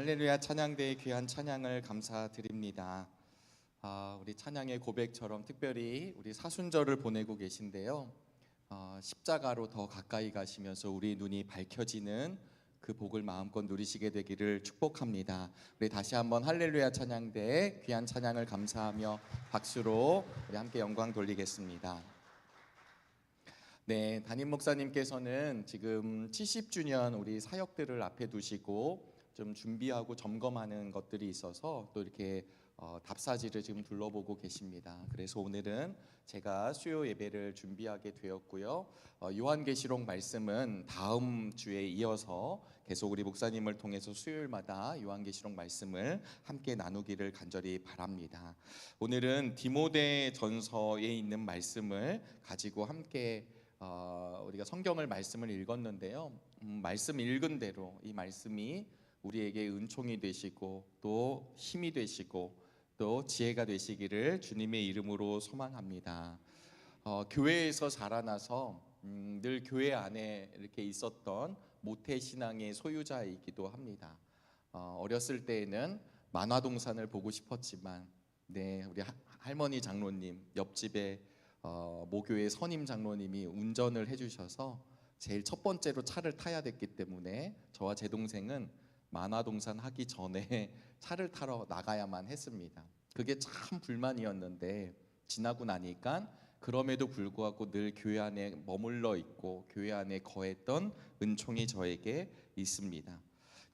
할렐루야 찬양대의 귀한 찬양을 감사드립니다. 우리 찬양의 고백처럼 특별히 우리 사순절을 보내고 계신데요. 십자가로 더 가까이 가시면서 우리 눈이 밝혀지는 그 복을 마음껏 누리시게 되기를 축복합니다. 우리 다시 한번 할렐루야 찬양대의 귀한 찬양을 감사하며 박수로 우리 함께 영광 돌리겠습니다. 네, 담임 목사님께서는 지금 70주년 우리 사역들을 앞에 두시고 좀 준비하고 점검하는 것들이 있어서 또 이렇게 답사지를 지금 둘러보고 계십니다. 그래서 오늘은 제가 수요 예배를 준비하게 되었고요. 요한계시록 말씀은 다음 주에 이어서 계속 우리 목사님을 통해서 수요일마다 요한계시록 말씀을 함께 나누기를 간절히 바랍니다. 오늘은 디모데 전서에 있는 말씀을 가지고 함께 우리가 성경을 말씀을 읽었는데요. 말씀 읽은 대로 이 말씀이 우리에게 은총이 되시고 또 힘이 되시고 또 지혜가 되시기를 주님의 이름으로 소망합니다. 교회에서 자라나서 늘 교회 안에 이렇게 있었던 모태신앙의 소유자이기도 합니다. 어렸을 때에는 만화동산을 보고 싶었지만 우리 할머니 장로님 옆집에 모교회 선임 장로님이 운전을 해주셔서 제일 첫 번째로 차를 타야 됐기 때문에 저와 제 동생은 만화동산 하기 전에 차를 타러 나가야만 했습니다. 그게 참 불만이었는데 지나고 나니까 그럼에도 불구하고 늘 교회 안에 머물러 있고 교회 안에 거했던 은총이 저에게 있습니다.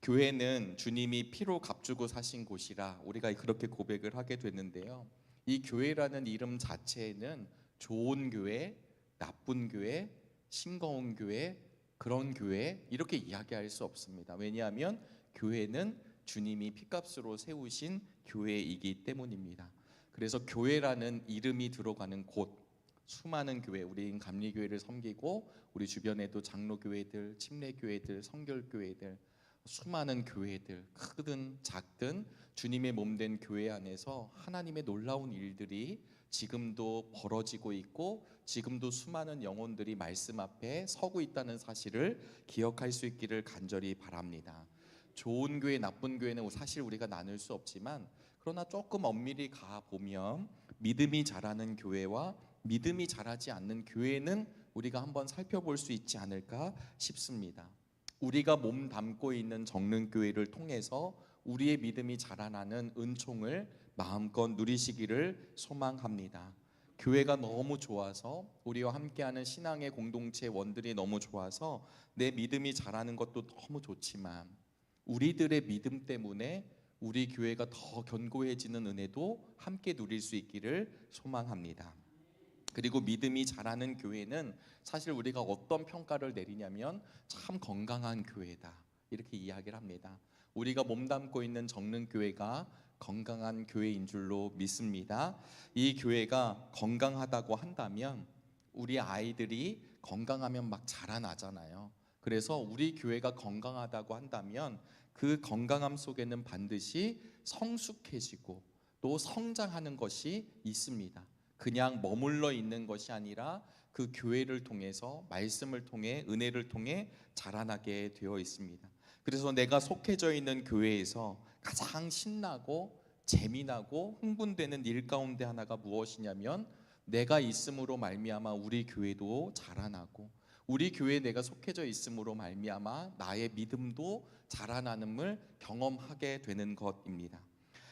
교회는 주님이 피로 값주고 사신 곳이라 우리가 그렇게 고백을 하게 됐는데요. 이 교회라는 이름 자체에는 좋은 교회, 나쁜 교회, 싱거운 교회, 그런 교회 이렇게 이야기할 수 없습니다. 왜냐하면 교회는 주님이 피값으로 세우신 교회이기 때문입니다. 그래서 교회라는 이름이 들어가는 곳, 수많은 교회, 우리는 감리교회를 섬기고 우리 주변에도 장로교회들, 침례교회들, 성결교회들, 수많은 교회들, 크든 작든 주님의 몸된 교회 안에서 하나님의 놀라운 일들이 지금도 벌어지고 있고 지금도 수많은 영혼들이 말씀 앞에 서고 있다는 사실을 기억할 수 있기를 간절히 바랍니다. 좋은 교회, 나쁜 교회는 사실 우리가 나눌 수 없지만 그러나 조금 엄밀히 가보면 믿음이 자라는 교회와 믿음이 자라지 않는 교회는 우리가 한번 살펴볼 수 있지 않을까 싶습니다. 우리가 몸 담고 있는 정릉교회를 통해서 우리의 믿음이 자라나는 은총을 마음껏 누리시기를 소망합니다. 교회가 너무 좋아서 우리와 함께하는 신앙의 공동체 원들이 너무 좋아서 내 믿음이 자라는 것도 너무 좋지만 우리들의 믿음 때문에 우리 교회가 더 견고해지는 은혜도 함께 누릴 수 있기를 소망합니다. 그리고 믿음이 자라는 교회는 사실 우리가 어떤 평가를 내리냐면 참 건강한 교회다 이렇게 이야기를 합니다. 우리가 몸담고 있는 정릉교회가 건강한 교회인 줄로 믿습니다. 이 교회가 건강하다고 한다면 우리 아이들이 건강하면 막 자라나잖아요. 그래서 우리 교회가 건강하다고 한다면 그 건강함 속에는 반드시 성숙해지고 또 성장하는 것이 있습니다. 그냥 머물러 있는 것이 아니라 그 교회를 통해서 말씀을 통해 은혜를 통해 자라나게 되어 있습니다. 그래서 내가 속해져 있는 교회에서 가장 신나고 재미나고 흥분되는 일 가운데 하나가 무엇이냐면 내가 있음으로 말미암아 우리 교회도 자라나고 우리 교회에 내가 속해져 있음으로 말미암아 나의 믿음도 자라나는을 경험하게 되는 것입니다.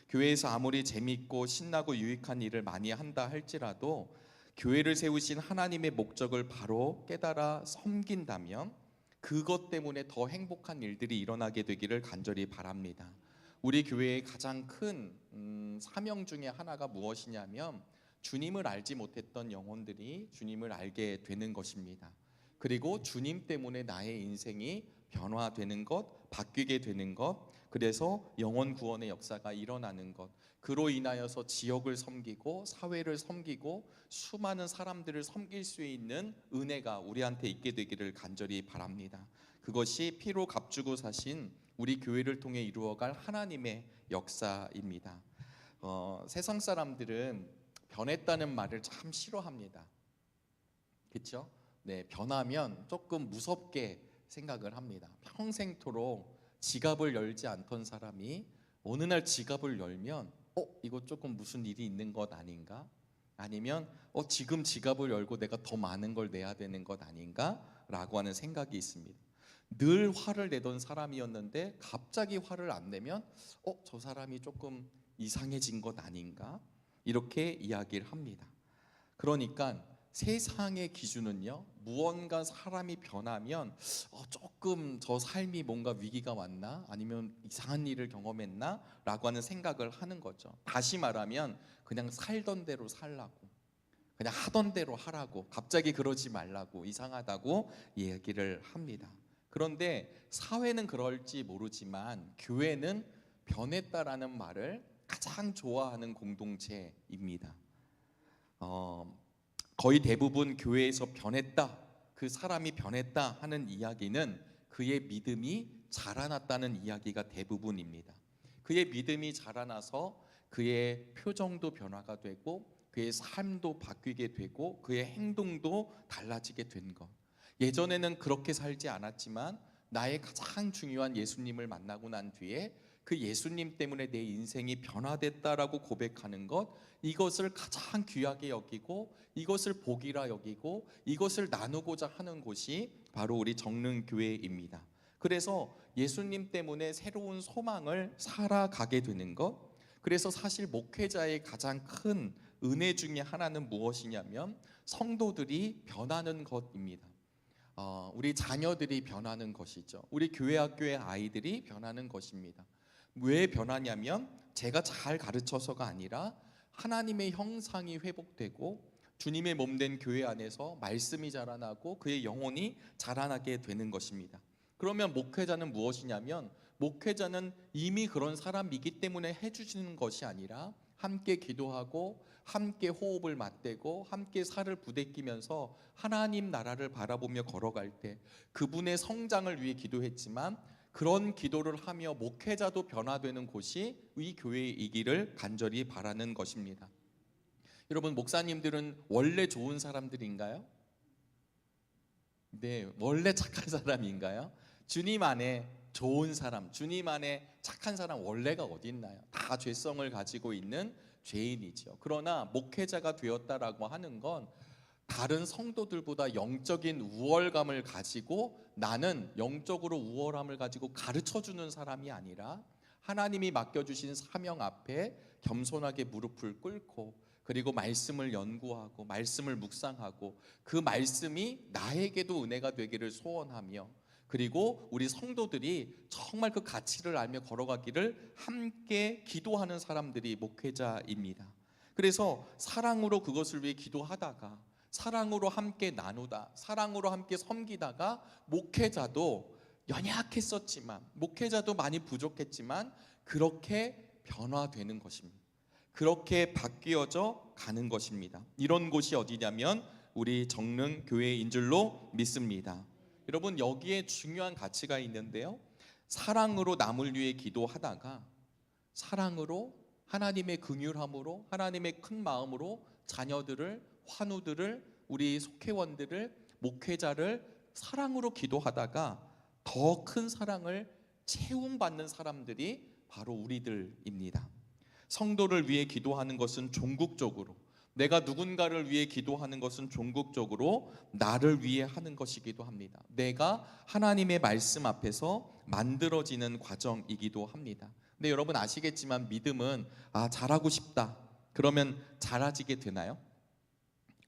교회에서 아무리 재미있고 신나고 유익한 일을 많이 한다 할지라도 교회를 세우신 하나님의 목적을 바로 깨달아 섬긴다면 그것 때문에 더 행복한 일들이 일어나게 되기를 간절히 바랍니다. 우리 교회의 가장 큰 사명 중에 하나가 무엇이냐면 주님을 알지 못했던 영혼들이 주님을 알게 되는 것입니다. 그리고 주님 때문에 나의 인생이 변화되는 것, 바뀌게 되는 것, 그래서 영혼 구원의 역사가 일어나는 것, 그로 인하여서 지역을 섬기고 사회를 섬기고 수많은 사람들을 섬길 수 있는 은혜가 우리한테 있게 되기를 간절히 바랍니다. 그것이 피로 값주고 사신 우리 교회를 통해 이루어갈 하나님의 역사입니다. 세상 사람들은 변했다는 말을 참 싫어합니다. 그렇죠? 변하면 조금 무섭게 생각을 합니다. 평생토록 지갑을 열지 않던 사람이 어느 날 지갑을 열면 이거 조금 무슨 일이 있는 것 아닌가? 아니면 지금 지갑을 열고 내가 더 많은 걸 내야 되는 것 아닌가? 라고 하는 생각이 있습니다. 늘 화를 내던 사람이었는데 갑자기 화를 안 내면 저 사람이 조금 이상해진 것 아닌가? 이렇게 이야기를 합니다. 그러니까 세상의 기준은요, 무언가 사람이 변하면 조금 저 삶이 뭔가 위기가 왔나? 아니면 이상한 일을 경험했나? 라고 하는 생각을 하는 거죠. 다시 말하면 그냥 살던 대로 살라고, 그냥 하던 대로 하라고, 갑자기 그러지 말라고, 이상하다고 얘기를 합니다. 그런데 사회는 그럴지 모르지만 교회는 변했다라는 말을 가장 좋아하는 공동체입니다. 거의 대부분 교회에서 변했다, 그 사람이 변했다 하는 이야기는 그의 믿음이 자라났다는 이야기가 대부분입니다. 그의 믿음이 자라나서 그의 표정도 변화가 되고 그의 삶도 바뀌게 되고 그의 행동도 달라지게 된 것. 예전에는 그렇게 살지 않았지만 나의 가장 중요한 예수님을 만나고 난 뒤에 그 예수님 때문에 내 인생이 변화됐다라고 고백하는 것, 이것을 가장 귀하게 여기고 이것을 복이라 여기고 이것을 나누고자 하는 곳이 바로 우리 정릉교회입니다. 그래서 예수님 때문에 새로운 소망을 살아가게 되는 것, 그래서 사실 목회자의 가장 큰 은혜 중에 하나는 무엇이냐면 성도들이 변하는 것입니다. 우리 자녀들이 변하는 것이죠. 우리 교회 학교의 아이들이 변하는 것입니다. 왜 변하냐면 제가 잘 가르쳐서가 아니라 하나님의 형상이 회복되고 주님의 몸된 교회 안에서 말씀이 자라나고 그의 영혼이 자라나게 되는 것입니다. 그러면 목회자는 무엇이냐면 목회자는 이미 그런 사람이기 때문에 해주시는 것이 아니라 함께 기도하고 함께 호흡을 맞대고 함께 살을 부대끼면서 하나님 나라를 바라보며 걸어갈 때 그분의 성장을 위해 기도했지만 그런 기도를 하며 목회자도 변화되는 곳이 이 교회이기를 간절히 바라는 것입니다. 여러분, 목사님들은 원래 좋은 사람들인가요? 네, 원래 착한 사람인가요? 주님 안에 좋은 사람, 주님 안에 착한 사람 원래가 어디 있나요? 다 죄성을 가지고 있는 죄인이죠. 그러나 목회자가 되었다라고 하는 건 다른 성도들보다 영적인 우월감을 가지고 나는 영적으로 우월함을 가지고 가르쳐주는 사람이 아니라 하나님이 맡겨주신 사명 앞에 겸손하게 무릎을 꿇고 그리고 말씀을 연구하고 말씀을 묵상하고 그 말씀이 나에게도 은혜가 되기를 소원하며 그리고 우리 성도들이 정말 그 가치를 알며 걸어가기를 함께 기도하는 사람들이 목회자입니다. 그래서 사랑으로 그것을 위해 기도하다가 사랑으로 함께 나누다, 사랑으로 함께 섬기다가 목회자도 연약했었지만 목회자도 많이 부족했지만 그렇게 변화되는 것입니다. 그렇게 바뀌어져 가는 것입니다. 이런 곳이 어디냐면 우리 정릉교회인 줄로 믿습니다. 여러분, 여기에 중요한 가치가 있는데요, 사랑으로 남을 위해 기도하다가 사랑으로 하나님의 긍휼함으로 하나님의 큰 마음으로 자녀들을, 환우들을, 우리 속회원들을, 목회자를 사랑으로 기도하다가 더 큰 사랑을 채움받는 사람들이 바로 우리들입니다. 성도를 위해 기도하는 것은 종국적으로, 내가 누군가를 위해 기도하는 것은 종국적으로 나를 위해 하는 것이기도 합니다. 내가 하나님의 말씀 앞에서 만들어지는 과정이기도 합니다. 근데 여러분 아시겠지만 믿음은 잘하고 싶다 그러면 잘해지게 되나요?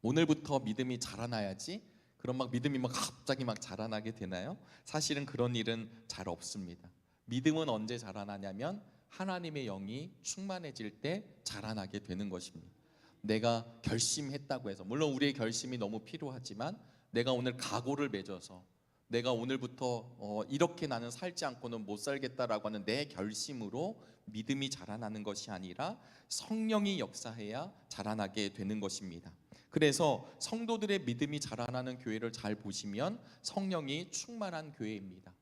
오늘부터 믿음이 자라나야지 그럼 막 믿음이 막 갑자기 막 자라나게 되나요? 사실은 그런 일은 잘 없습니다. 믿음은 언제 자라나냐면 하나님의 영이 충만해질 때 자라나게 되는 것입니다. 내가 결심했다고 해서, 물론 우리의 결심이 너무 필요하지만 내가 오늘 각오를 맺어서 내가 오늘부터 이렇게 나는 살지 않고는 못 살겠다라고 하는 내 결심으로 믿음이 자라나는 것이 아니라 성령이 역사해야 자라나게 되는 것입니다. 그래서 성도들의 믿음이 자라나는 교회를 잘 보시면 성령이 충만한 교회입니다.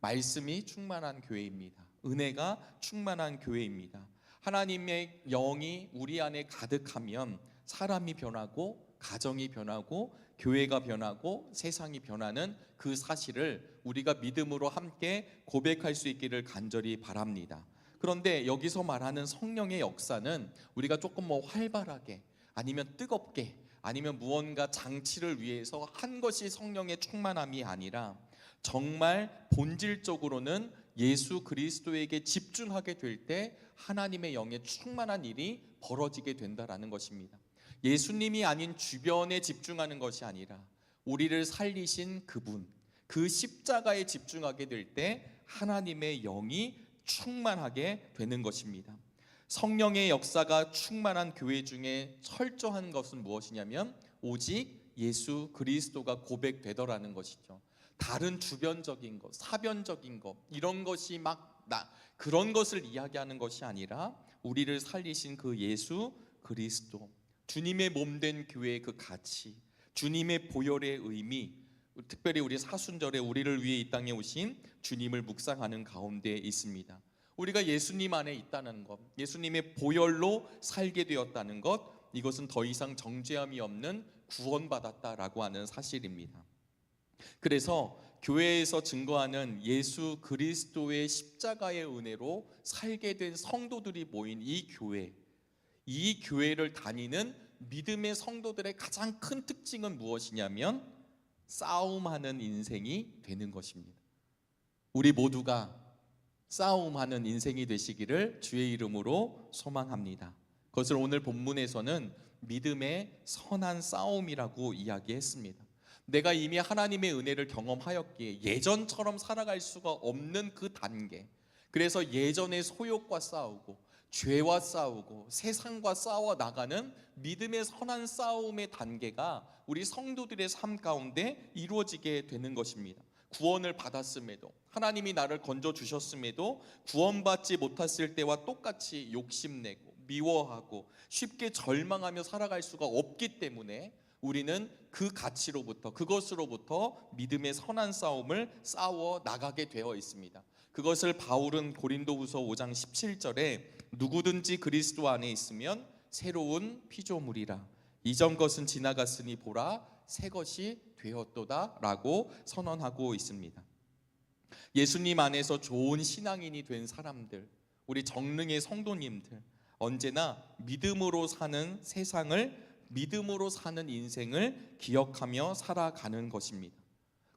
말씀이 충만한 교회입니다. 은혜가 충만한 교회입니다. 하나님의 영이 우리 안에 가득하면 사람이 변하고 가정이 변하고 교회가 변하고 세상이 변하는 그 사실을 우리가 믿음으로 함께 고백할 수 있기를 간절히 바랍니다. 그런데 여기서 말하는 성령의 역사는 우리가 조금 활발하게 아니면 뜨겁게 아니면 무언가 장치를 위해서 한 것이 성령의 충만함이 아니라 정말 본질적으로는 예수 그리스도에게 집중하게 될 때 하나님의 영의 충만한 일이 벌어지게 된다라는 것입니다. 예수님이 아닌 주변에 집중하는 것이 아니라 우리를 살리신 그분, 그 십자가에 집중하게 될 때 하나님의 영이 충만하게 되는 것입니다. 성령의 역사가 충만한 교회 중에 철저한 것은 무엇이냐면 오직 예수 그리스도가 고백되더라는 것이죠. 다른 주변적인 것, 사변적인 것, 이런 것이 그런 것을 이야기하는 것이 아니라 우리를 살리신 그 예수 그리스도, 주님의 몸된 교회의 그 가치, 주님의 보혈의 의미, 특별히 우리 사순절에 우리를 위해 이 땅에 오신 주님을 묵상하는 가운데 있습니다. 우리가 예수님 안에 있다는 것, 예수님의 보혈로 살게 되었다는 것, 이것은 더 이상 정죄함이 없는 구원받았다라고 하는 사실입니다. 그래서 교회에서 증거하는 예수 그리스도의 십자가의 은혜로 살게 된 성도들이 모인 이 교회를 다니는 믿음의 성도들의 가장 큰 특징은 무엇이냐면 싸움하는 인생이 되는 것입니다. 우리 모두가 싸움하는 인생이 되시기를 주의 이름으로 소망합니다. 그것을 오늘 본문에서는 믿음의 선한 싸움이라고 이야기했습니다. 내가 이미 하나님의 은혜를 경험하였기에 예전처럼 살아갈 수가 없는 그 단계, 그래서 예전의 소욕과 싸우고 죄와 싸우고 세상과 싸워 나가는 믿음의 선한 싸움의 단계가 우리 성도들의 삶 가운데 이루어지게 되는 것입니다. 구원을 받았음에도, 하나님이 나를 건져주셨음에도 구원받지 못했을 때와 똑같이 욕심내고 미워하고 쉽게 절망하며 살아갈 수가 없기 때문에 우리는 그 가치로부터, 그것으로부터 믿음의 선한 싸움을 싸워 나가게 되어 있습니다. 그것을 바울은 고린도후서 5장 17절에 누구든지 그리스도 안에 있으면 새로운 피조물이라, 이전 것은 지나갔으니 보라 새 것이 되었도다 라고 선언하고 있습니다. 예수님 안에서 좋은 신앙인이 된 사람들, 우리 정릉의 성도님들, 언제나 믿음으로 사는 세상을, 믿음으로 사는 인생을 기억하며 살아가는 것입니다.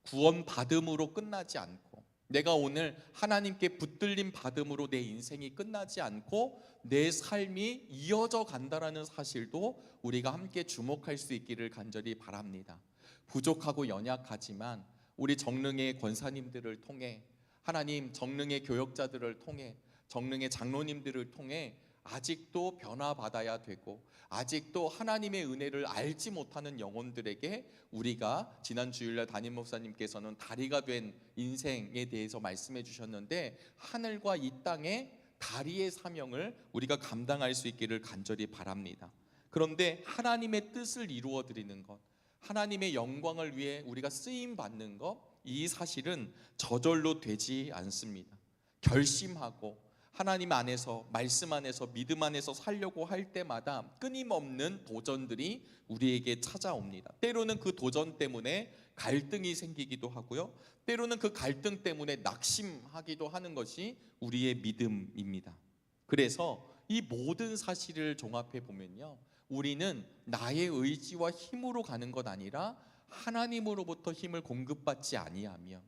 구원받음으로 끝나지 않고, 내가 오늘 하나님께 붙들림 받음으로 내 인생이 끝나지 않고 내 삶이 이어져 간다라는 사실도 우리가 함께 주목할 수 있기를 간절히 바랍니다. 부족하고 연약하지만 우리 정릉의 권사님들을 통해, 하나님 정릉의 교역자들을 통해, 정릉의 장로님들을 통해 아직도 변화받아야 되고 아직도 하나님의 은혜를 알지 못하는 영혼들에게 우리가, 지난 주일날 담임 목사님께서는 다리가 된 인생에 대해서 말씀해 주셨는데, 하늘과 이 땅의 다리의 사명을 우리가 감당할 수 있기를 간절히 바랍니다. 그런데 하나님의 뜻을 이루어 드리는 것, 하나님의 영광을 위해 우리가 쓰임 받는 것, 이 사실은 저절로 되지 않습니다. 결심하고 하나님 안에서, 말씀 안에서, 믿음 안에서 살려고 할 때마다 끊임없는 도전들이 우리에게 찾아옵니다. 때로는 그 도전 때문에 갈등이 생기기도 하고요, 때로는 그 갈등 때문에 낙심하기도 하는 것이 우리의 믿음입니다. 그래서 이 모든 사실을 종합해 보면요, 우리는 나의 의지와 힘으로 가는 것 아니라 하나님으로부터 힘을 공급받지 아니하며,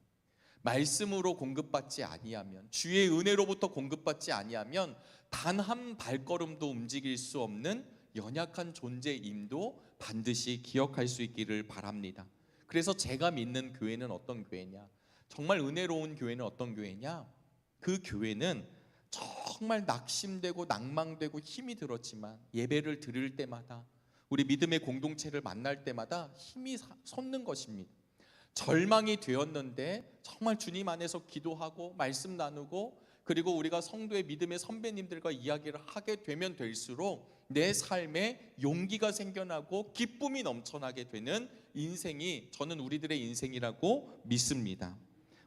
말씀으로 공급받지 아니하면, 주의 은혜로부터 공급받지 아니하면 단 한 발걸음도 움직일 수 없는 연약한 존재임도 반드시 기억할 수 있기를 바랍니다. 그래서 제가 믿는 교회는 어떤 교회냐, 정말 은혜로운 교회는 어떤 교회냐, 그 교회는 정말 낙심되고 낭망되고 힘이 들었지만 예배를 드릴 때마다, 우리 믿음의 공동체를 만날 때마다 힘이 솟는 것입니다. 절망이 되었는데 정말 주님 안에서 기도하고 말씀 나누고, 그리고 우리가 성도의 믿음의 선배님들과 이야기를 하게 되면 될수록 내 삶에 용기가 생겨나고 기쁨이 넘쳐나게 되는 인생이, 저는 우리들의 인생이라고 믿습니다.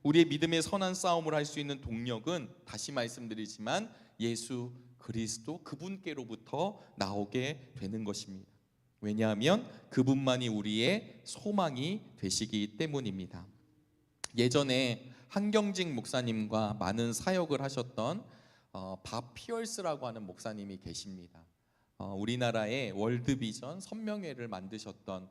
우리의 믿음의 선한 싸움을 할 수 있는 동력은, 다시 말씀드리지만 예수 그리스도 그분께로부터 나오게 되는 것입니다. 왜냐하면 그분만이 우리의 소망이 되시기 때문입니다. 예전에 한경직 목사님과 많은 사역을 하셨던 밥 피얼스라고 하는 목사님이 계십니다. 우리나라의 월드비전 선명회를 만드셨던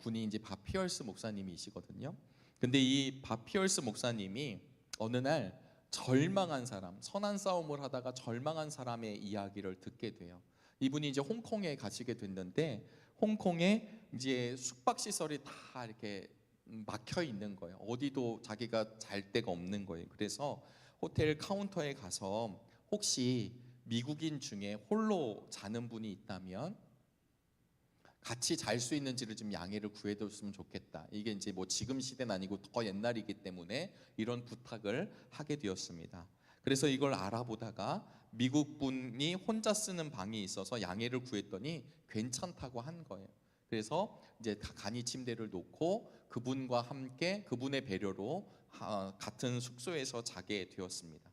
분이 이제 밥 피얼스 목사님이시거든요. 근데 이 밥 피얼스 목사님이 어느 날 절망한 사람, 선한 싸움을 하다가 절망한 사람의 이야기를 듣게 돼요. 이분이 이제 홍콩에 가시게 됐는데 홍콩에 이제 숙박 시설이 다 이렇게 막혀 있는 거예요. 어디도 자기가 잘 데가 없는 거예요. 그래서 호텔 카운터에 가서 혹시 미국인 중에 홀로 자는 분이 있다면 같이 잘 수 있는지를 좀 양해를 구해줬으면 좋겠다. 이게 이제 뭐 지금 시대는 아니고 더 옛날이기 때문에 이런 부탁을 하게 되었습니다. 그래서 이걸 알아보다가 미국 분이 혼자 쓰는 방이 있어서 양해를 구했더니 괜찮다고 한 거예요. 그래서 이제 간이 침대를 놓고 그분과 함께 그분의 배려로 같은 숙소에서 자게 되었습니다.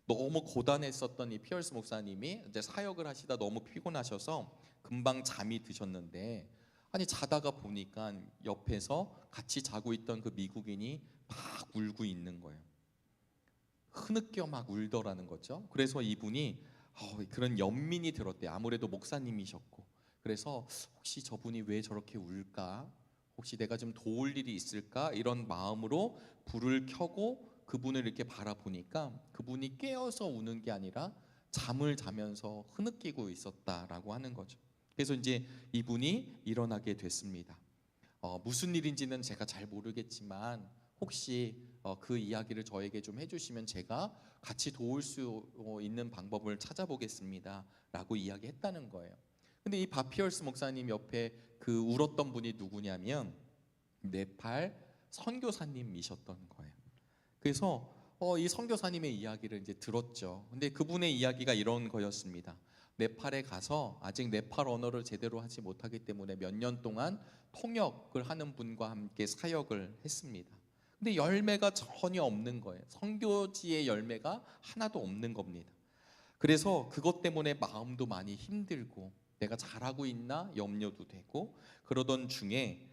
너무 고단했었던 이 피얼스 목사님이 이제 사역을 하시다 너무 피곤하셔서 금방 잠이 드셨는데 아니 자다가 보니까 옆에서 같이 자고 있던 그 미국인이 막 울고 있는 거예요. 흐느껴 막 울더라는 거죠. 그래서 이분이 그런 연민이 들었대요. 아무래도 목사님이셨고. 그래서 혹시 저분이 왜 저렇게 울까? 혹시 내가 좀 도울 일이 있을까? 이런 마음으로 불을 켜고 그분을 이렇게 바라보니까 그분이 깨어서 우는 게 아니라 잠을 자면서 흐느끼고 있었다라고 하는 거죠. 그래서 이제 이분이 일어나게 됐습니다. 무슨 일인지는 제가 잘 모르겠지만 혹시 그 이야기를 저에게 좀 해주시면 제가 같이 도울 수 있는 방법을 찾아보겠습니다 라고 이야기했다는 거예요. 근데 이 바피얼스 목사님 옆에 그 울었던 분이 누구냐면 네팔 선교사님이셨던 거예요. 그래서 이 선교사님의 이야기를 이제 들었죠. 근데 그분의 이야기가 이런 거였습니다. 네팔에 가서 아직 네팔 언어를 제대로 하지 못하기 때문에 몇 년 동안 통역을 하는 분과 함께 사역을 했습니다. 근데 열매가 전혀 없는 거예요. 선교지의 열매가 하나도 없는 겁니다. 그래서 그것 때문에 마음도 많이 힘들고 내가 잘하고 있나 염려도 되고 그러던 중에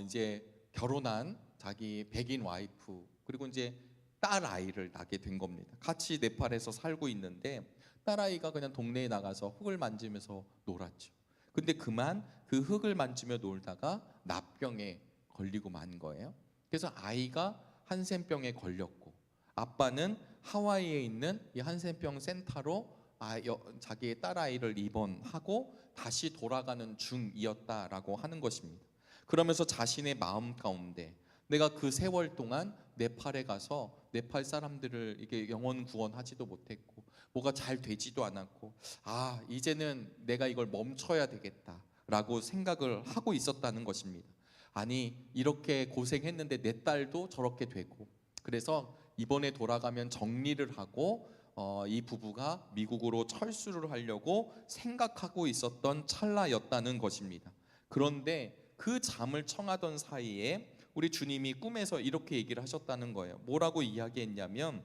이제 결혼한 자기 백인 와이프 그리고 이제 딸 아이를 낳게 된 겁니다. 같이 네팔에서 살고 있는데 딸 아이가 그냥 동네에 나가서 흙을 만지면서 놀았죠. 근데 그만 그 흙을 만지며 놀다가 납병에 걸리고 만 거예요. 그래서 아이가 한센병에 걸렸고 아빠는 하와이에 있는 이 한센병 센터로 자기의 딸 아이를 입원하고 다시 돌아가는 중이었다라고 하는 것입니다. 그러면서 자신의 마음 가운데 내가 그 세월 동안 네팔에 가서 네팔 사람들을 이게 영혼 구원하지도 못했고 뭐가 잘 되지도 않았고 이제는 내가 이걸 멈춰야 되겠다라고 생각을 하고 있었다는 것입니다. 아니 이렇게 고생했는데 내 딸도 저렇게 되고 그래서 이번에 돌아가면 정리를 하고 이 부부가 미국으로 철수를 하려고 생각하고 있었던 찰나였다는 것입니다. 그런데 그 잠을 청하던 사이에 우리 주님이 꿈에서 이렇게 얘기를 하셨다는 거예요. 뭐라고 이야기했냐면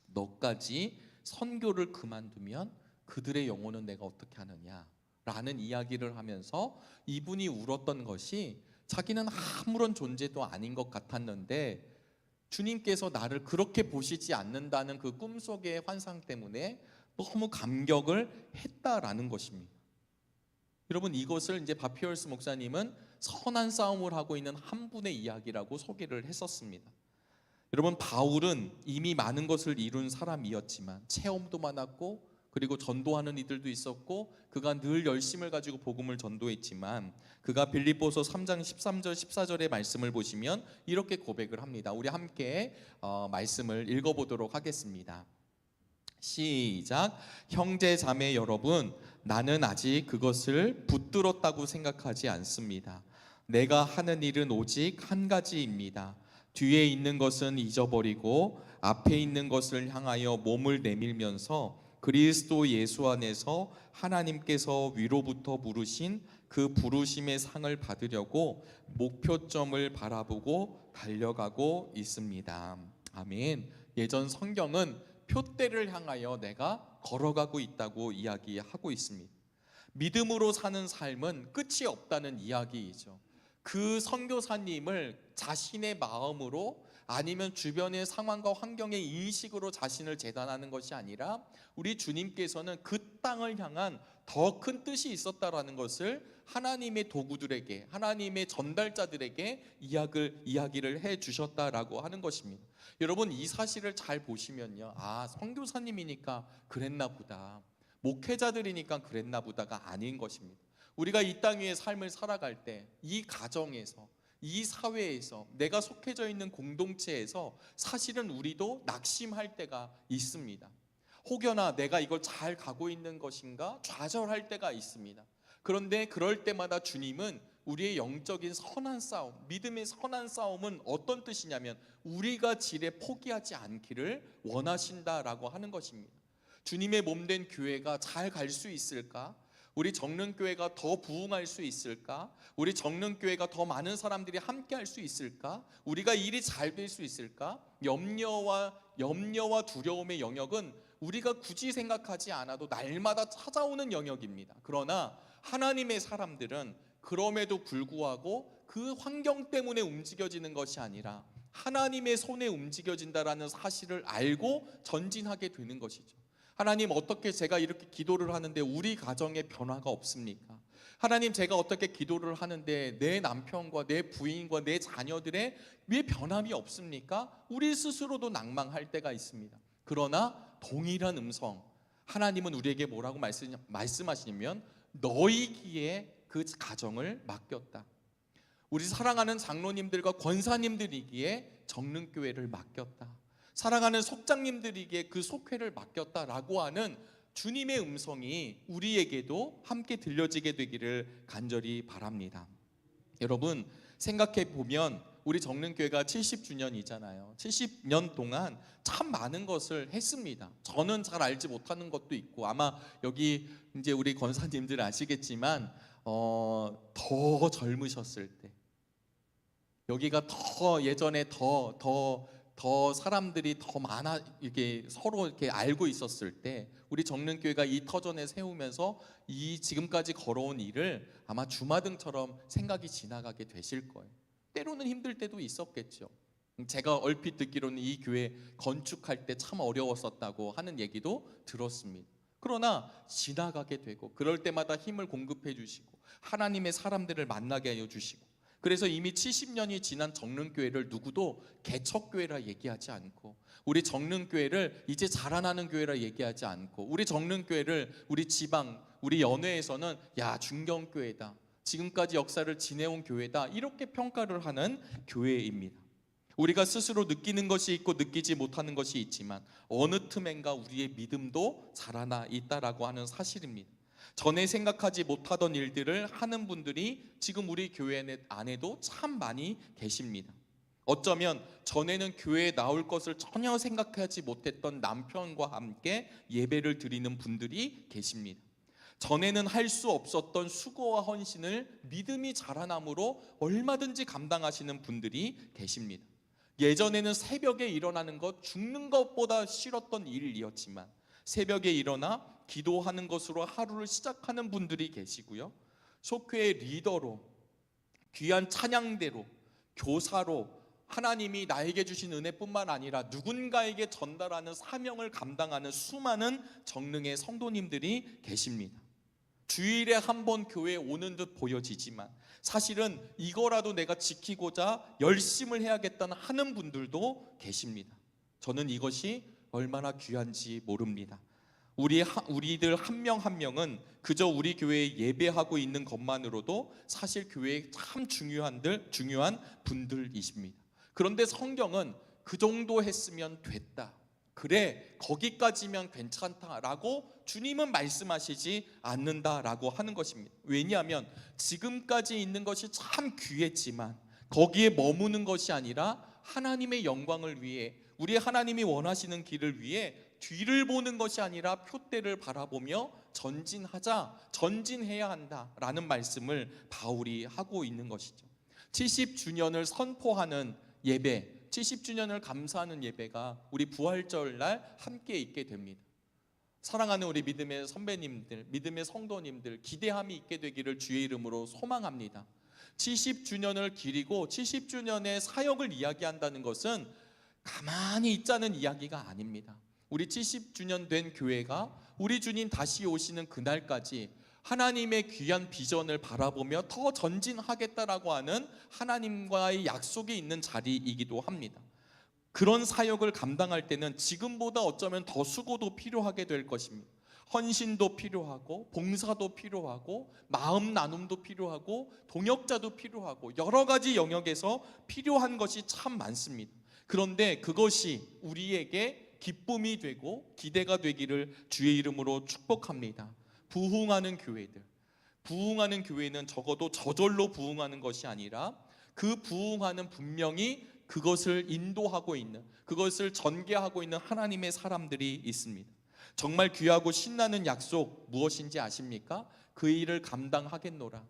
너까지 선교를 그만두면 그들의 영혼은 내가 어떻게 하느냐 라는 이야기를 하면서 이분이 울었던 것이 자기는 아무런 존재도 아닌 것 같았는데 주님께서 나를 그렇게 보시지 않는다는 그 꿈속의 환상 때문에 너무 감격을 했다라는 것입니다. 여러분 이것을 이제 바피얼스 목사님은 선한 싸움을 하고 있는 한 분의 이야기라고 소개를 했었습니다. 여러분 바울은 이미 많은 것을 이룬 사람이었지만 체험도 많았고 그리고 전도하는 이들도 있었고 그가 늘 열심을 가지고 복음을 전도했지만 그가 빌립보서 3장 13절 14절의 말씀을 보시면 이렇게 고백을 합니다. 우리 함께 말씀을 읽어보도록 하겠습니다. 시작. 형제 자매 여러분, 나는 아직 그것을 붙들었다고 생각하지 않습니다. 내가 하는 일은 오직 한 가지입니다. 뒤에 있는 것은 잊어버리고 앞에 있는 것을 향하여 몸을 내밀면서 그리스도 예수 안에서 하나님께서 위로부터 부르신 그 부르심의 상을 받으려고 목표점을 바라보고 달려가고 있습니다. 아멘. 예전 성경은 표대를 향하여 내가 걸어가고 있다고 이야기하고 있습니다. 믿음으로 사는 삶은 끝이 없다는 이야기이죠. 그 선교사님을 자신의 마음으로 아니면 주변의 상황과 환경의 인식으로 자신을 재단하는 것이 아니라 우리 주님께서는 그 땅을 향한 더 큰 뜻이 있었다라는 것을 하나님의 도구들에게, 하나님의 전달자들에게 이야기를 해 주셨다라고 하는 것입니다. 여러분, 이 사실을 잘 보시면요, 아, 선교사님이니까 그랬나 보다, 목회자들이니까 그랬나 보다가 아닌 것입니다. 우리가 이 땅 위의 삶을 살아갈 때 이 가정에서, 이 사회에서, 내가 속해져 있는 공동체에서 사실은 우리도 낙심할 때가 있습니다. 혹여나 내가 이걸 잘 가고 있는 것인가 좌절할 때가 있습니다. 그런데 그럴 때마다 주님은 우리의 영적인 선한 싸움, 믿음의 선한 싸움은 어떤 뜻이냐면 우리가 지레 포기하지 않기를 원하신다라고 하는 것입니다. 주님의 몸된 교회가 잘 갈 수 있을까? 우리 정릉교회가 더 부흥할 수 있을까? 우리 정릉교회가 더 많은 사람들이 함께 할 수 있을까? 우리가 일이 잘 될 수 있을까? 염려와 두려움의 영역은 우리가 굳이 생각하지 않아도 날마다 찾아오는 영역입니다. 그러나 하나님의 사람들은 그럼에도 불구하고 그 환경 때문에 움직여지는 것이 아니라 하나님의 손에 움직여진다라는 사실을 알고 전진하게 되는 것이죠. 하나님, 어떻게 제가 이렇게 기도를 하는데 우리 가정에 변화가 없습니까? 하나님, 제가 어떻게 기도를 하는데 내 남편과 내 부인과 내 자녀들의 왜 변함이 없습니까? 우리 스스로도 낭망할 때가 있습니다. 그러나 동일한 음성, 하나님은 우리에게 뭐라고 말씀하시냐면 너희기에 그 가정을 맡겼다. 우리 사랑하는 장로님들과 권사님들이기에 정릉교회를 맡겼다. 사랑하는 속장님들에게 그 속회를 맡겼다라고 하는 주님의 음성이 우리에게도 함께 들려지게 되기를 간절히 바랍니다. 여러분, 생각해 보면 우리 정릉교회가 70주년이잖아요. 70년 동안 참 많은 것을 했습니다. 저는 잘 알지 못하는 것도 있고, 아마 여기 이제 우리 권사님들 아시겠지만 더 젊으셨을 때, 여기가 더 예전에 더 사람들이 더 많아 이렇게 서로 이렇게 알고 있었을 때 우리 정릉교회가 이 터전에 세우면서 이 지금까지 걸어온 일을 아마 주마등처럼 생각이 지나가게 되실 거예요. 때로는 힘들 때도 있었겠죠. 제가 얼핏 듣기로는 이 교회 건축할 때 참 어려웠었다고 하는 얘기도 들었습니다. 그러나 지나가게 되고 그럴 때마다 힘을 공급해 주시고 하나님의 사람들을 만나게 하여 주시고, 그래서 이미 70년이 지난 정릉교회를 누구도 개척교회라 얘기하지 않고, 우리 정릉교회를 이제 자라나는 교회라 얘기하지 않고, 우리 정릉교회를 우리 지방, 우리 연회에서는 야, 중경교회다, 지금까지 역사를 지내온 교회다, 이렇게 평가를 하는 교회입니다. 우리가 스스로 느끼는 것이 있고 느끼지 못하는 것이 있지만 어느 틈엔가 우리의 믿음도 자라나 있다라고 하는 사실입니다. 전에 생각하지 못하던 일들을 하는 분들이 지금 우리 교회 안에도 참 많이 계십니다. 어쩌면 전에는 교회에 나올 것을 전혀 생각하지 못했던 남편과 함께 예배를 드리는 분들이 계십니다. 전에는 할 수 없었던 수고와 헌신을 믿음이 자라남으로 얼마든지 감당하시는 분들이 계십니다. 예전에는 새벽에 일어나는 것 죽는 것보다 싫었던 일이었지만 새벽에 일어나 기도하는 것으로 하루를 시작하는 분들이 계시고요, 속회의 리더로, 귀한 찬양대로, 교사로 하나님이 나에게 주신 은혜뿐만 아니라 누군가에게 전달하는 사명을 감당하는 수많은 정릉의 성도님들이 계십니다. 주일에 한 번 교회에 오는 듯 보여지지만 사실은 이거라도 내가 지키고자 열심을 해야겠다는 하는 분들도 계십니다. 저는 이것이 얼마나 귀한지 모릅니다. 우리들 한 명 한 명은 그저 우리 교회에 예배하고 있는 것만으로도 사실 교회에 참 중요한 분들이십니다. 그런데 성경은 그 정도 했으면 됐다, 그래 거기까지면 괜찮다라고 주님은 말씀하시지 않는다라고 하는 것입니다. 왜냐하면 지금까지 있는 것이 참 귀했지만 거기에 머무는 것이 아니라 하나님의 영광을 위해, 우리 하나님이 원하시는 길을 위해 뒤를 보는 것이 아니라 표대를 바라보며 전진해야 한다라는 말씀을 바울이 하고 있는 것이죠. 70주년을 선포하는 예배, 70주년을 감사하는 예배가 우리 부활절 날 함께 있게 됩니다. 사랑하는 우리 믿음의 선배님들, 믿음의 성도님들, 기대함이 있게 되기를 주의 이름으로 소망합니다. 70주년을 기리고 70주년의 사역을 이야기한다는 것은 가만히 있자는 이야기가 아닙니다. 우리 70주년 된 교회가 우리 주님 다시 오시는 그날까지 하나님의 귀한 비전을 바라보며 더 전진하겠다라고 하는 하나님과의 약속이 있는 자리이기도 합니다. 그런 사역을 감당할 때는 지금보다 어쩌면 더 수고도 필요하게 될 것입니다. 헌신도 필요하고 봉사도 필요하고 마음 나눔도 필요하고 동역자도 필요하고 여러 가지 영역에서 필요한 것이 참 많습니다. 그런데 그것이 우리에게 기쁨이 되고 기대가 되기를 주의 이름으로 축복합니다. 부흥하는 교회는 적어도 저절로 부흥하는 것이 아니라 그 부흥하는 분명히 그것을 인도하고 있는, 그것을 전개하고 있는 하나님의 사람들이 있습니다. 정말 귀하고 신나는 약속 무엇인지 아십니까? 그 일을 감당하겠노라,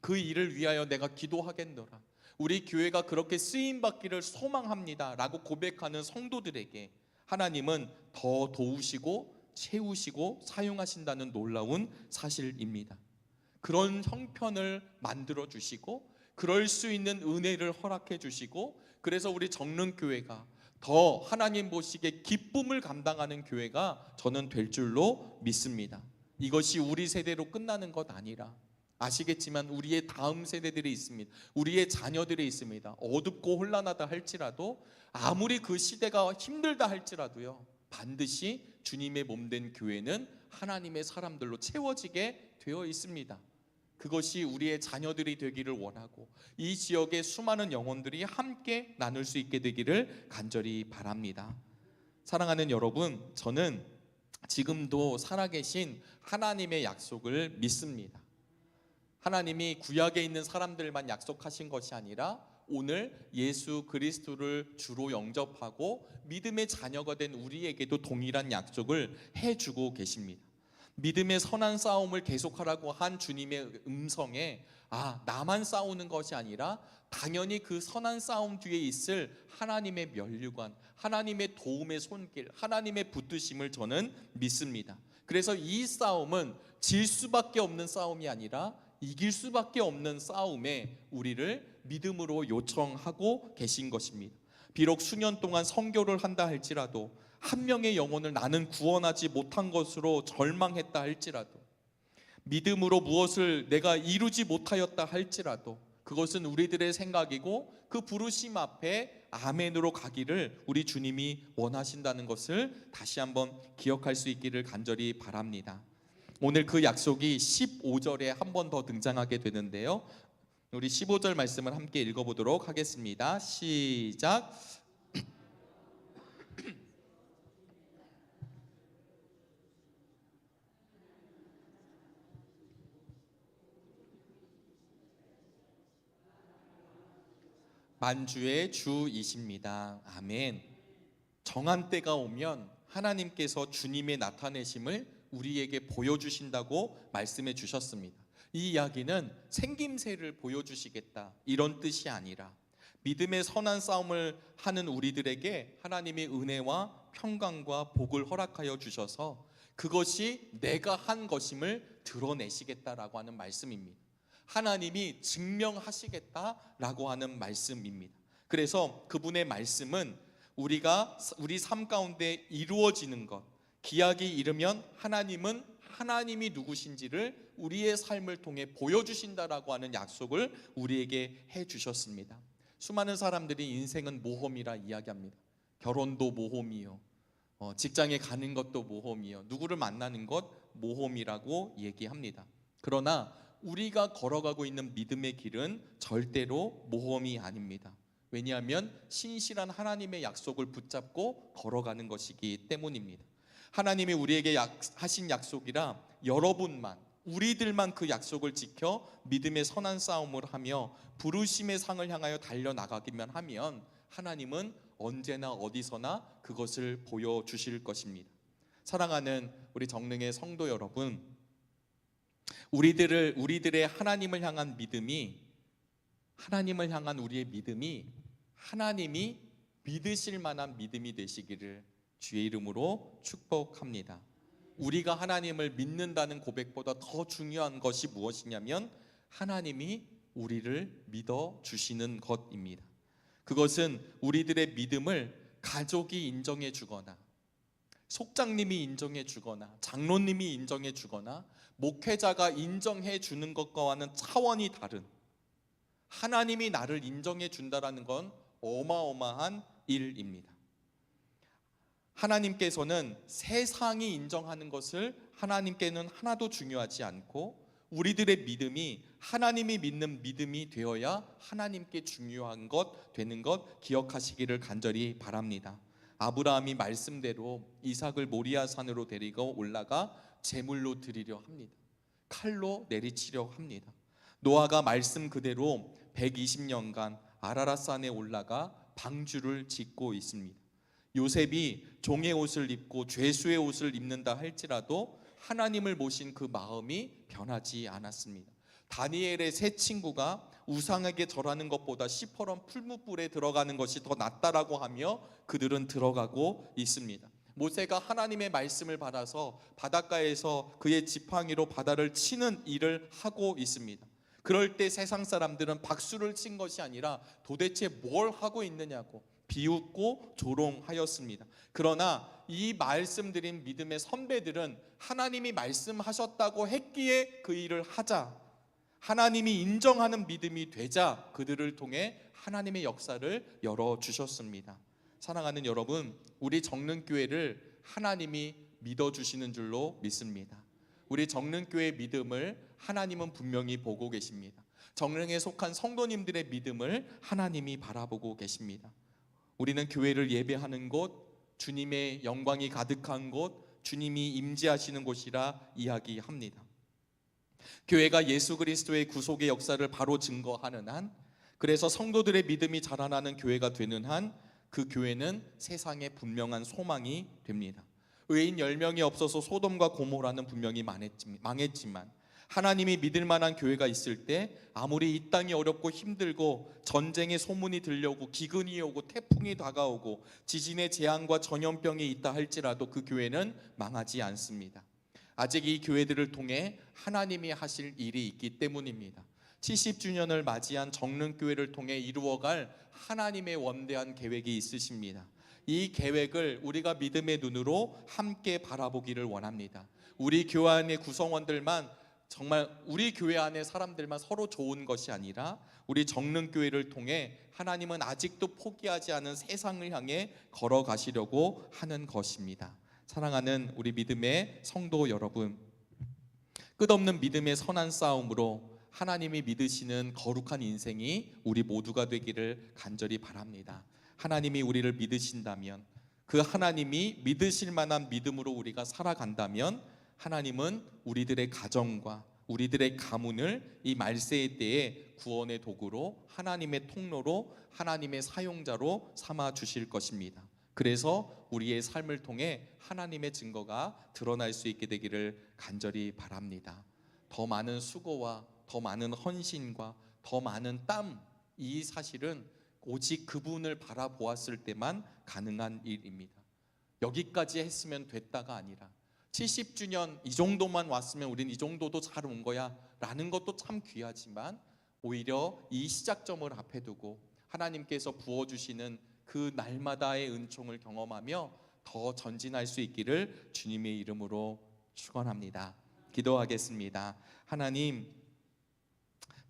그 일을 위하여 내가 기도하겠노라, 우리 교회가 그렇게 쓰임받기를 소망합니다 라고 고백하는 성도들에게 하나님은 더 도우시고 채우시고 사용하신다는 놀라운 사실입니다. 그런 형편을 만들어 주시고 그럴 수 있는 은혜를 허락해 주시고, 그래서 우리 정릉교회가 더 하나님 보시기에 기쁨을 감당하는 교회가 저는 될 줄로 믿습니다. 이것이 우리 세대로 끝나는 것 아니라, 아시겠지만 우리의 다음 세대들이 있습니다. 우리의 자녀들이 있습니다. 어둡고 혼란하다 할지라도, 아무리 그 시대가 힘들다 할지라도요, 반드시 주님의 몸된 교회는 하나님의 사람들로 채워지게 되어 있습니다. 그것이 우리의 자녀들이 되기를 원하고 이 지역의 수많은 영혼들이 함께 나눌 수 있게 되기를 간절히 바랍니다. 사랑하는 여러분, 저는 지금도 살아계신 하나님의 약속을 믿습니다. 하나님이 구약에 있는 사람들만 약속하신 것이 아니라 오늘 예수 그리스도를 주로 영접하고 믿음의 자녀가 된 우리에게도 동일한 약속을 해주고 계십니다. 믿음의 선한 싸움을 계속하라고 한 주님의 음성에 나만 싸우는 것이 아니라 당연히 그 선한 싸움 뒤에 있을 하나님의 면류관, 하나님의 도움의 손길, 하나님의 붙드심을 저는 믿습니다. 그래서 이 싸움은 질 수밖에 없는 싸움이 아니라 이길 수밖에 없는 싸움에 우리를 믿음으로 요청하고 계신 것입니다. 비록 수년 동안 선교를 한다 할지라도, 한 명의 영혼을 나는 구원하지 못한 것으로 절망했다 할지라도, 믿음으로 무엇을 내가 이루지 못하였다 할지라도, 그것은 우리들의 생각이고 그 부르심 앞에 아멘으로 가기를 우리 주님이 원하신다는 것을 다시 한번 기억할 수 있기를 간절히 바랍니다. 오늘 그 약속이 15절에 한 번 더 등장하게 되는데요, 우리 15절 말씀을 함께 읽어보도록 하겠습니다. 시작. 만주의 주이십니다. 아멘. 정한 때가 오면 하나님께서 주님의 나타내심을 우리에게 보여주신다고 말씀해 주셨습니다. 이 이야기는 생김새를 보여주시겠다 이런 뜻이 아니라, 믿음의 선한 싸움을 하는 우리들에게 하나님의 은혜와 평강과 복을 허락하여 주셔서 그것이 내가 한 것임을 드러내시겠다라고 하는 말씀입니다. 하나님이 증명하시겠다라고 하는 말씀입니다. 그래서 그분의 말씀은 우리 삶 가운데 이루어지는 것, 기약이 이르면 하나님은 하나님이 누구신지를 우리의 삶을 통해 보여주신다라고 하는 약속을 우리에게 해주셨습니다. 수많은 사람들이 인생은 모험이라 이야기합니다. 결혼도 모험이요, 직장에 가는 것도 모험이요, 누구를 만나는 것 모험이라고 얘기합니다. 그러나 우리가 걸어가고 있는 믿음의 길은 절대로 모험이 아닙니다. 왜냐하면 신실한 하나님의 약속을 붙잡고 걸어가는 것이기 때문입니다. 하나님이 우리에게 하신 약속이라 여러분만, 우리들만 그 약속을 지켜 믿음의 선한 싸움을 하며 부르심의 상을 향하여 달려나가기만 하면 하나님은 언제나 어디서나 그것을 보여주실 것입니다. 사랑하는 우리 정릉의 성도 여러분, 우리들의 하나님을 향한 믿음이, 하나님을 향한 우리의 믿음이 하나님이 믿으실 만한 믿음이 되시기를 주의 이름으로 축복합니다. 우리가 하나님을 믿는다는 고백보다 더 중요한 것이 무엇이냐면 하나님이 우리를 믿어 주시는 것입니다. 그것은 우리들의 믿음을 가족이 인정해 주거나 속장님이 인정해 주거나 장로님이 인정해 주거나 목회자가 인정해 주는 것과는 차원이 다른 하나님이 나를 인정해 준다라는 건 어마어마한 일입니다. 하나님께서는 세상이 인정하는 것을 하나님께는 하나도 중요하지 않고 우리들의 믿음이 하나님이 믿는 믿음이 되어야 하나님께 중요한 것 되는 것 기억하시기를 간절히 바랍니다. 아브라함이 말씀대로 이삭을 모리아 산으로 데리고 올라가 제물로 드리려 합니다. 칼로 내리치려 합니다. 노아가 말씀 그대로 120년간 아라랏 산에 올라가 방주를 짓고 있습니다. 요셉이 종의 옷을 입고 죄수의 옷을 입는다 할지라도 하나님을 모신 그 마음이 변하지 않았습니다. 다니엘의 세 친구가 우상에게 절하는 것보다 시퍼런 풀무불에 들어가는 것이 더 낫다라고 하며 그들은 들어가고 있습니다. 모세가 하나님의 말씀을 받아서 바닷가에서 그의 지팡이로 바다를 치는 일을 하고 있습니다. 그럴 때 세상 사람들은 박수를 친 것이 아니라 도대체 뭘 하고 있느냐고 비웃고 조롱하였습니다. 그러나 이 말씀드린 믿음의 선배들은 하나님이 말씀하셨다고 했기에 그 일을 하자, 하나님이 인정하는 믿음이 되자 그들을 통해 하나님의 역사를 열어주셨습니다. 사랑하는 여러분, 우리 정릉교회를 하나님이 믿어주시는 줄로 믿습니다. 우리 정릉교회의 믿음을 하나님은 분명히 보고 계십니다. 정릉에 속한 성도님들의 믿음을 하나님이 바라보고 계십니다. 우리는 교회를 예배하는 곳, 주님의 영광이 가득한 곳, 주님이 임재하시는 곳이라 이야기합니다. 교회가 예수 그리스도의 구속의 역사를 바로 증거하는 한, 그래서 성도들의 믿음이 자라나는 교회가 되는 한, 그 교회는 세상에 분명한 소망이 됩니다. 의인 10명이 없어서 소돔과 고모라는 분명히 망했지만 하나님이 믿을 만한 교회가 있을 때 아무리 이 땅이 어렵고 힘들고 전쟁의 소문이 들려오고 기근이 오고 태풍이 다가오고 지진의 재앙과 전염병이 있다 할지라도 그 교회는 망하지 않습니다. 아직 이 교회들을 통해 하나님이 하실 일이 있기 때문입니다. 70주년을 맞이한 정릉교회를 통해 이루어갈 하나님의 원대한 계획이 있으십니다. 이 계획을 우리가 믿음의 눈으로 함께 바라보기를 원합니다. 우리 교회 안의 구성원들만, 정말 우리 교회 안의 사람들만 서로 좋은 것이 아니라 우리 정릉교회를 통해 하나님은 아직도 포기하지 않은 세상을 향해 걸어가시려고 하는 것입니다. 사랑하는 우리 믿음의 성도 여러분, 끝없는 믿음의 선한 싸움으로 하나님이 믿으시는 거룩한 인생이 우리 모두가 되기를 간절히 바랍니다. 하나님이 우리를 믿으신다면, 그 하나님이 믿으실 만한 믿음으로 우리가 살아간다면 하나님은 우리들의 가정과 우리들의 가문을 이 말세의 때에 구원의 도구로, 하나님의 통로로, 하나님의 사용자로 삼아 주실 것입니다. 그래서 우리의 삶을 통해 하나님의 증거가 드러날 수 있게 되기를 간절히 바랍니다. 더 많은 수고와 더 많은 헌신과 더 많은 땀, 이 사실은 오직 그분을 바라보았을 때만 가능한 일입니다. 여기까지 했으면 됐다가 아니라 70주년 이 정도만 왔으면 우린 이 정도도 잘 온 거야 라는 것도 참 귀하지만 오히려 이 시작점을 앞에 두고 하나님께서 부어주시는 그 날마다의 은총을 경험하며 더 전진할 수 있기를 주님의 이름으로 축원합니다. 기도하겠습니다. 하나님,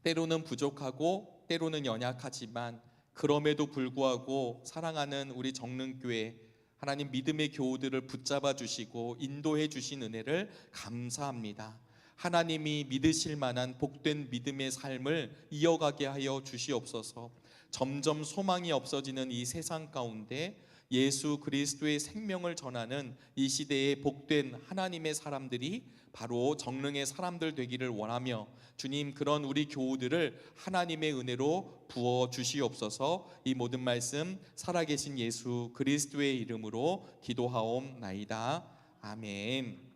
때로는 부족하고 때로는 연약하지만 그럼에도 불구하고 사랑하는 우리 정릉교회, 하나님 믿음의 교우들을 붙잡아 주시고 인도해 주신 은혜를 감사합니다. 하나님이 믿으실 만한 복된 믿음의 삶을 이어가게 하여 주시옵소서. 점점 소망이 없어지는 이 세상 가운데 예수 그리스도의 생명을 전하는 이 시대의 복된 하나님의 사람들이 바로 정릉의 사람들 되기를 원하며, 주님, 그런 우리 교우들을 하나님의 은혜로 부어 주시옵소서. 이 모든 말씀 살아계신 예수 그리스도의 이름으로 기도하옵나이다. 아멘.